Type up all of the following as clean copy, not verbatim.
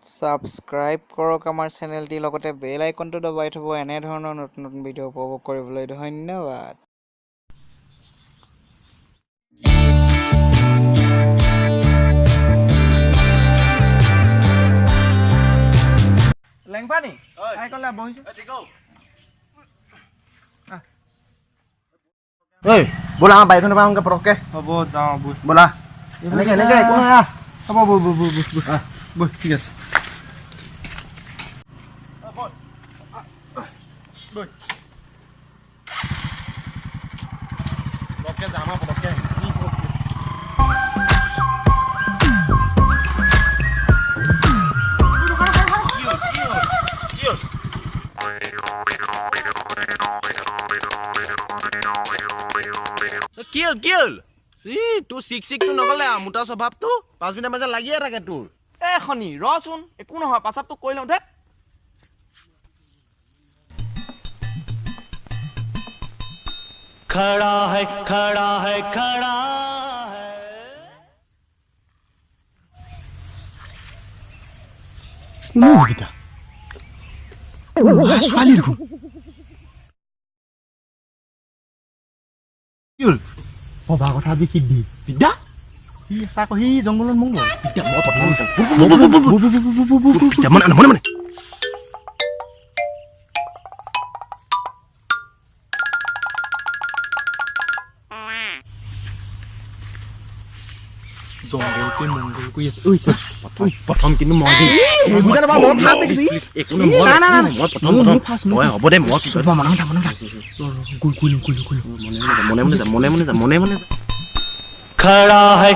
Subscribe কৰক আমাৰ চেনেলটি লগতে বেল আইকনটো দবাই থব এনে ধৰণৰ নতুন নতুন ভিডিঅ' উপভোগ কৰিবলৈ ধন্যবাদ। লেংপানি আই কলে বহিছো ঐ ব'লা আমাৰ বাইকখনৰ পৰা আহোঁগৈ পটককৈ হ'ব যাওঁ বৈ ব'লা এনেকৈ একো নহয় হ'ব বৈ ঠিক আছে পটককৈ যাম আৰু পটককৈ কি হ'ল তোৰ চিকটো নগলে মোটা স্বভাৱটো 5 মিনিট মাজত লাগিয়ে থাকে তোৰ এ খনি ৰচোন একো নহয় পাছতটো কৈ লওঁ ধেত खड़ा है ছোৱালী দেখোন কি হ'ল পবা কথা আজি সিদ্ধি বিদ্যা সি আছা আকৌ সি জংঘলত মংগল বিদ্যা মই প্ৰথম মনে জংঘলতে মংগল কৰি আছে প্ৰথম কিন্তু মই হ'ব দে মই মনে खड़ा है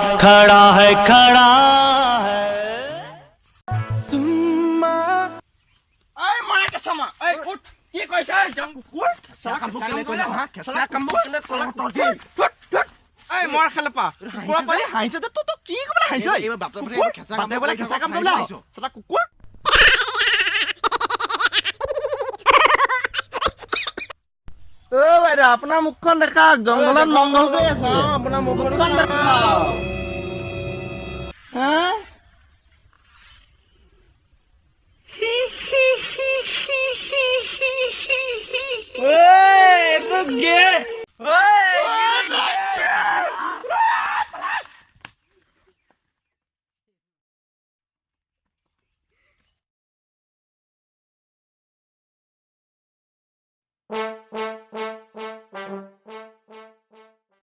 এই মাৰা কেছামা এই উঠ কি কৈছে জংকুৰ খেচা কামবোৰ এই মৰ খেলপা কুকুৰ পালি হাঁহিছে যে তই কি ক'বলৈ হাঁহিছ বাপে বোলে খেচা কাম কৰিবলৈ আহিছ চলা কুকুৰ বাইদেউ আপোনাৰ মুখখন দেখা জংঘলত মংগল কৰি আছে আপোনাৰ মুখখন দেখা